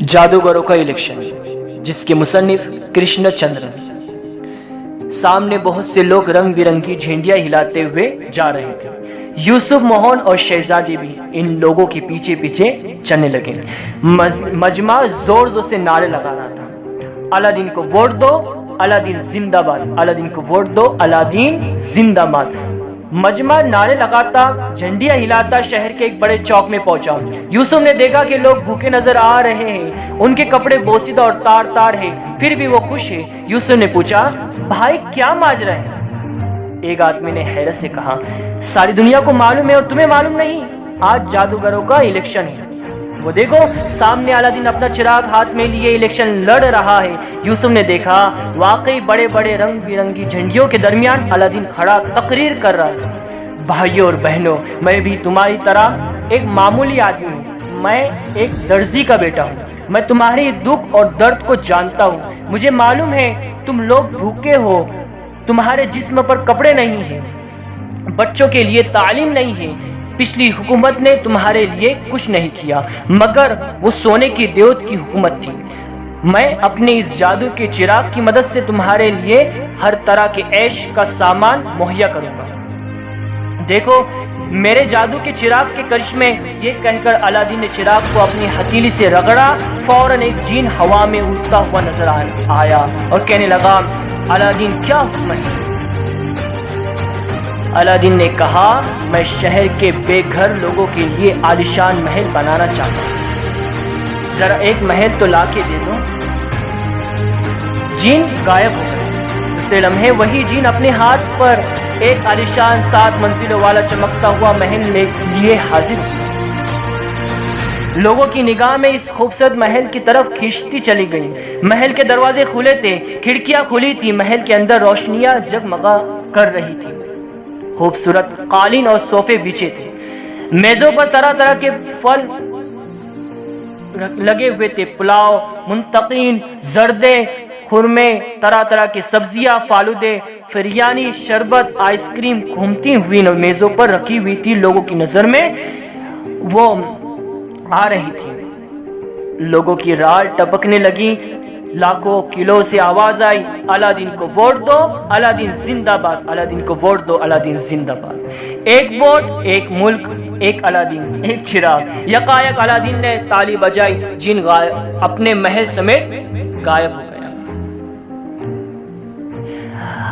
जादूगरों का इलेक्शन, जिसके मुसन्निफ कृष्ण चंद्र। सामने बहुत से लोग रंग बिरंगी झंडियां हिलाते हुए जा रहे थे। यूसुफ, मोहन और शहजादी भी इन लोगों के पीछे पीछे चलने लगे। मजमा जोर जोर से नारे लगा रहा था, अलादीन को वोट दो, अलादीन जिंदाबाद, अलादीन को वोट दो, अलादीन जिंदाबाद। मजमा नारे लगाता, झंडियां हिलाता शहर के एक बड़े चौक में पहुंचा। यूसुफ ने देखा कि लोग भूखे नजर आ रहे हैं, उनके कपड़े बोसीदा और तार तार हैं, फिर भी वो खुश है। यूसुफ ने पूछा, भाई क्या माजरा है? एक आदमी ने हैरत से कहा, सारी दुनिया को मालूम है और तुम्हें मालूम नहीं? आज जादूगरों का इलेक्शन है। वो देखो, सामने अलादीन अपना चिराग हाथ में लिए इलेक्शन लड़ रहा है। यूसुफ ने देखा, वाकई बड़े बड़े रंग बिरंगी झंडियों के दरमियान अलादीन खड़ा तकरीर कर रहा है। भाइयों और बहनों, मैं भी तुम्हारी तरह एक मामूली आदमी हूँ। मैं एक दर्जी का बेटा हूँ। मैं तुम्हारी दुख और दर्द को जानता हूँ। मुझे मालूम है तुम लोग भूखे हो, तुम्हारे जिस्म पर कपड़े नहीं हैं, बच्चों के लिए तालीम नहीं है। पिछली हुकूमत ने तुम्हारे लिए कुछ नहीं किया, मगर वो सोने की देवत की हुकूमत थी। मैं अपने इस जादू के चिराग की मदद से तुम्हारे लिए हर तरह के ऐश का सामान मुहैया करूंगा। देखो, मेरे जादू के चिराग के करिश्मे। ये कहकर अलादीन ने चिराग को अपनी हथेली से रगड़ा। फौरन एक जीन हवा में उड़ता हुआ नजर आया और कहने लगा, अलादीन क्या हुक्म है? अलादीन ने कहा, मैं शहर के बेघर लोगों के लिए आलीशान महल बनाना चाहता हूं। जरा एक महल तो लाके दे दो। जीन गायब हो गए। दूसरे लम्हे वही जीन अपने हाथ पर एक आलीशान 7 मंजिलों वाला चमकता हुआ महल लिए हाजिर हुआ। लोगों की निगाह में इस खूबसूरत महल की तरफ खींचती चली गई। महल के दरवाजे खुले थे, खिड़कियां खुली थी। महल के अंदर रोशनियां जगमगा कर रही थी। खूबसूरत कालीन और सोफे बिछे थे। मेजों पर तरह तरह के फल लगे हुए थे। पुलाव, मुंतकीन, जर्दे, खुरमे, तरह तरह की सब्जियां, फालूदे, फिरियानी, शरबत, आइसक्रीम घूमती हुई मेजों पर रखी हुई थी। लोगों की नजर में वो आ रही थी। लोगों की राल टपकने लगी। लाखों किलो से आवाज आई, अलादीन को वोट दो, अलादीन जिंदाबाद, अलादीन को वोट दो, अलादीन जिंदाबाद। एक वोट, एक मुल्क, एक अलादीन, एक चिराग। यकायक अलादीन ने ताली बजाई। जिन अपने महल समेत गायब हो गया।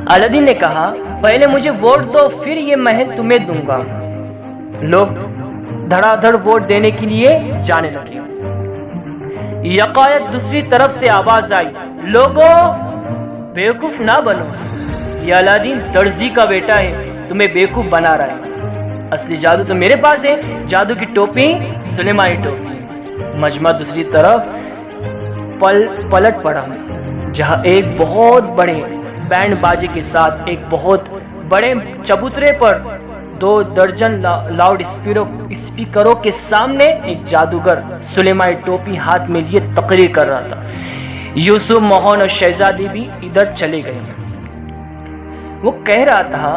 अलादीन ने कहा, पहले मुझे वोट दो, फिर ये महल तुम्हें दूंगा। लोग धड़ाधड़ वोट देने के लिए जाने लगे। यकायक दूसरी तरफ से आवाज आई, लोगों बेवकूफ ना बनो, ये अलादीन दर्जी का बेटा है, तुम्हें बेवकूफ बना रहा है। असली जादू तो मेरे पास है। जादू की टोपी सुलेमानी टोपी। मजमा दूसरी तरफ पलट पड़ा, जहां एक बहुत बड़े बैंड बाजे के साथ एक बहुत बड़े चबूतरे पर 2 दर्जन लाउड स्पीकरों के सामने एक जादूगर सुलेमानी टोपी हाथ में लिए तकरीर कर रहा था। यूसुफ, मोहन और शहजादी भी इधर चले गए। वो कह रहा था,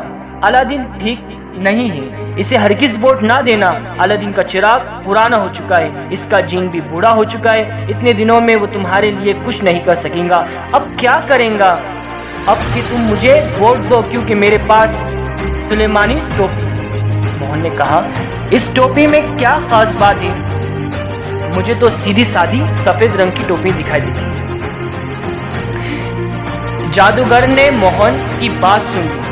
अलादीन ठीक नहीं है, इसे हरगिज वोट ना देना। अलादीन का चिराग पुराना हो चुका है, इसका जीन भी बूढ़ा हो चुका है। इतने दिनों में वो तुम्हारे लिए कुछ नहीं कर सकेगा। अब क्या करेगा? अब कि तुम मुझे वोट दो, क्योंकि मेरे पास सुलेमानी टोपी। मोहन ने कहा, इस टोपी में क्या खास बात है? मुझे तो सीधी सादी सफेद रंग की टोपी दिखाई देती है। जादूगर ने मोहन की बात सुनी।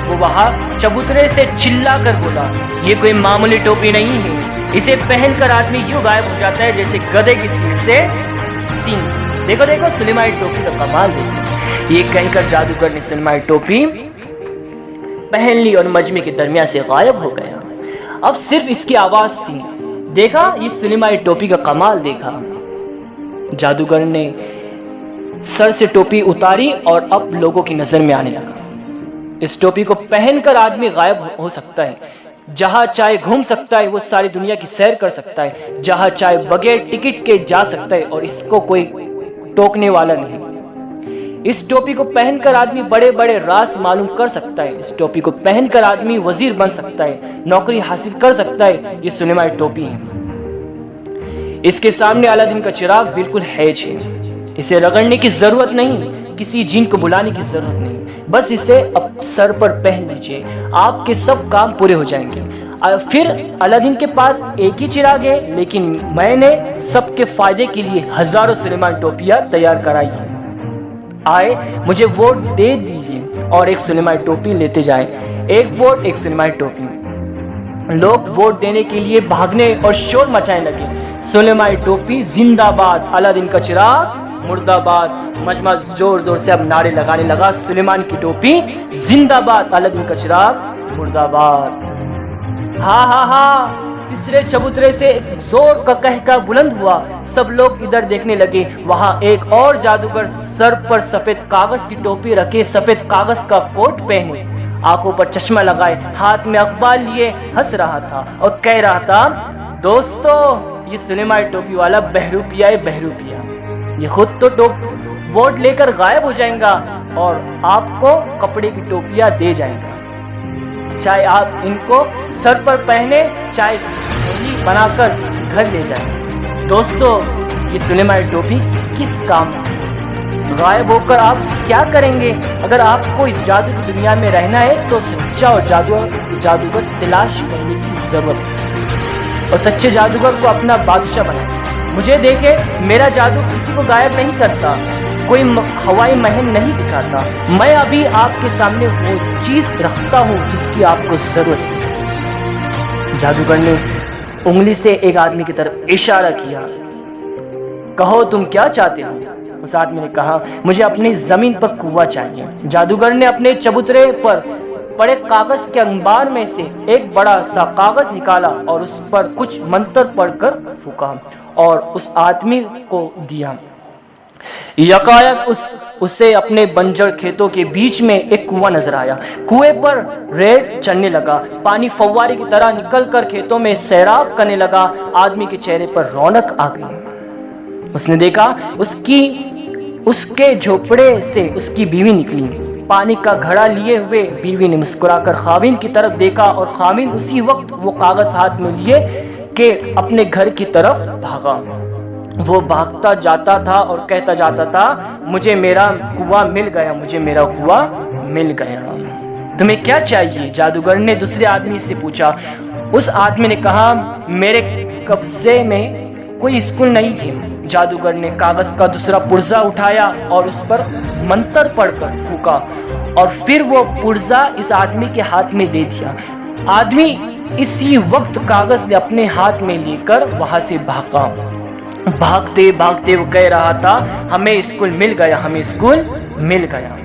वो वहां चबूतरे से चिल्ला कर बोला, ये कोई मामूली टोपी नहीं है। इसे पहनकर आदमी यूं गायब हो जाता है जैसे गधे की सींग से सींग। देखो देखो, सुलेमानी टोपी का कमाल देखो। ये कहकर जादूगर ने सुलेमानी टोपी पहन ली और मजमे के दरमियान से गायब हो गया। अब सिर्फ इसकी आवाज थी। देखा, ये सुलेमानी टोपी का कमाल देखा। जादूगर ने सर से टोपी उतारी और अब लोगों की नजर में आने लगा। इस टोपी को पहनकर आदमी गायब हो सकता है, जहां चाहे घूम सकता है, वो सारी दुनिया की सैर कर सकता है, जहां चाहे बगैर टिकट के जा सकता है और इसको कोई टोकने वाला नहीं। इस टोपी को पहनकर आदमी बड़े बड़े राज मालूम कर सकता है। इस टोपी को पहनकर आदमी वजीर बन सकता है, नौकरी हासिल कर सकता है। ये सुलेमानी टोपी है। اس کے سامنے अलादीन का चिराग बिल्कुल हैज है, इसे रगड़ने की जरूरत नहीं, किसी जिन को बुलाने की जरूरत नहीं, बस इसे अब सर पर पहन लीजिए, आपके सब काम पूरे हो जाएंगे। फिर अलादीन के पास एक ही चिराग है, लेकिन मैंने सबके फायदे के लिए हजारों सुलेमान टोपियां तैयार कराई है। आए मुझे वोट दे दीजिए और एक सुलेमान टोपी लेते जाए, एक वोट एक सुलेमान टोपी। लोग वोट देने के लिए भागने और शोर मचाने लगे। सुलेमान टोपी जिंदाबाद, अलादीन का चिराग मुर्दाबाद। मजमा जोर जोर से अब नारे लगाने लगा, सुलेमान की टोपी जिंदाबाद, अलादीन का चिराग मुर्दाबाद। हाँ हाँ हाँ, तीसरे चबूतरे से जोर का कहका बुलंद हुआ। सब लोग इधर देखने लगे। वहां एक और जादूगर सर पर सफेद कागज की टोपी रखे, सफेद कागज का कोट पहने, आंखों पर चश्मा लगाए, हाथ में अखबार लिए हंस रहा था और कह रहा था, दोस्तों ये सुलेमान टोपी वाला बहरूपिया है, बहरूपिया। ये खुद तो वोट लेकर गायब हो जाएगा और आपको कपड़े की टोपियां दे जाएगा, चाहे आप इनको सर पर पहने, चाहे थैली बनाकर घर ले जाए। दोस्तों ये सुलेमान टोपी किस काम की? गायब होकर आप क्या करेंगे? अगर आपको इस जादू की दुनिया में रहना है तो सच्चा और जादूगर तलाश करने की जरूरत है और सच्चे जादूगर को अपना बादशाह बनाए। मुझे देखे, मेरा जादू किसी को गायब नहीं करता, कोई हवाई महल नहीं दिखाता। मैं अभी आपके सामने वो चीज रखता हूं जिसकी आपको जरूरत है। जादूगर ने उंगली से एक आदमी की तरफ इशारा किया। कहो तुम क्या चाहते हो? उस आदमी ने कहा, मुझे अपनी जमीन पर कुआं चाहिए। जादूगर ने अपने चबूतरे पर पड़े कागज के अंबार में से एक बड़ा सा कागज निकाला और उस पर कुछ मंत्र पढ़कर फूका और उस आदमी को दिया। यकायक उसे अपने बंजर खेतों के बीच में एक कुआं नजर आया। कुएं पर रेत चढ़ने लगा, पानी फव्वारे की तरह निकलकर खेतों में सैराब करने लगा। आदमी के चेहरे पर रौनक आ गई। उसने देखा उसके झोपड़े से उसकी बीवी निकली। पानी का घड़ा लिए हुए बीवी ने मुस्कुराकर खाविन की तरफ देखा और खाविन उसी वक्त वो कागज हाथ में लिए के अपने घर की तरफ भागा। वो भागता जाता था और कहता जाता था, मुझे मेरा कुआं मिल गया, मुझे मेरा कुआं मिल गया। तुम्हें क्या चाहिए? जादूगर ने दूसरे आदमी से पूछा। उस आदमी ने कहा, मेरे कब्जे में कोई स्कूल नहीं है। जादूगर ने कागज का दूसरा पुर्जा उठाया और उस पर मंत्र पढ़कर फूका और फिर वो पुर्जा इस आदमी के हाथ में दे दिया। आदमी इसी वक्त कागज अपने हाथ में लेकर वहां से भागा। भागते भागते वो कह रहा था, हमें स्कूल मिल गया, हमें स्कूल मिल गया।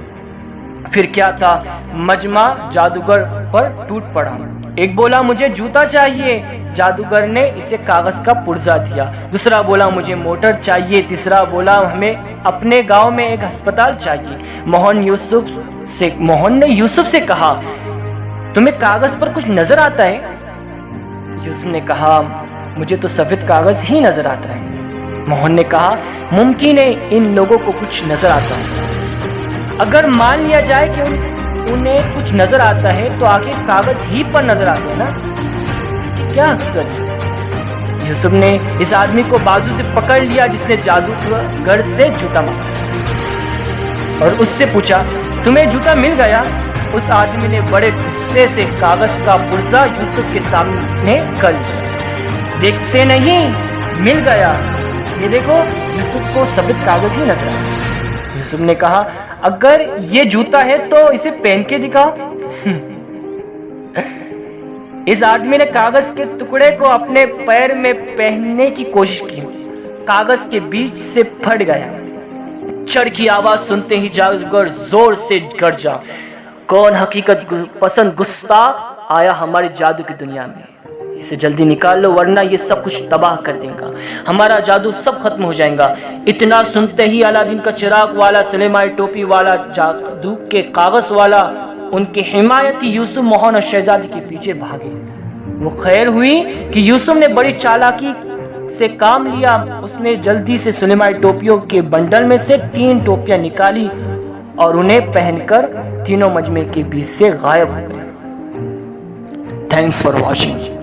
फिर क्या था, मजमा जादूगर पर टूट पड़ा। एक बोला, मुझे जूता चाहिए। जादूगर ने इसे कागज का पुर्जा दिया। दूसरा बोला, मुझे मोटर चाहिए। तीसरा बोला, हमें अपने गांव में एक अस्पताल चाहिए। मोहन ने यूसुफ से कहा, तुम्हें कागज पर कुछ नजर आता है? यूसुफ ने कहा, मुझे तो सफेद कागज ही नजर आता है। मोहन ने कहा, मुमकिन है इन लोगों को कुछ नजर आता है। अगर मान लिया जाए कि उन्हें कुछ नजर आता है तो आखिर कागज ही पर नजर आते हैं ना, इसकी क्या हकीकत है? यूसुफ ने इस आदमी को बाजू से पकड़ लिया जिसने जादूगर से जूता मांगा और उससे पूछा, तुम्हें जूता मिल गया? उस आदमी ने बड़े गुस्से से कागज का पुर्जा यूसुफ के सामने कर लिया। देखते नहीं, मिल गया। ये देखो, यूसुफ को सफेद कागज ही नजर आया। यूसुफ ने कहा, अगर ये जूता है तो इसे पहन के दिखाओ। इस आदमी ने कागज के टुकड़े को अपने पैर में पहनने की कोशिश की। कागज के बीच से फट गया। चढ़ की आवाज सुनते ही जादूगर जोर से गरजा, कौन हकीकत पसंद गुस्ताख आया हमारे जादू की दुनिया में? इसे जल्दी निकाल लो वरना ये सब कुछ तबाह कर देगा, हमारा जादू सब खत्म हो जाएगा। इतना सुनते ही अलादीन का चिराग वाला, सुलेमान टोपी वाला, जादू के कागज वाला उनके हिमायती यूसुफ, मोहन और शहजादी के पीछे भागे। वो खैर हुई कि यूसुफ ने बड़ी चालाकी से काम लिया। उसने जल्दी से सुलेमान टोपियों के बंडल में से 3 टोपियां निकाली और उन्हें पहनकर तीनों मजमे के बीच से गायब हो गए। Thanks for watching.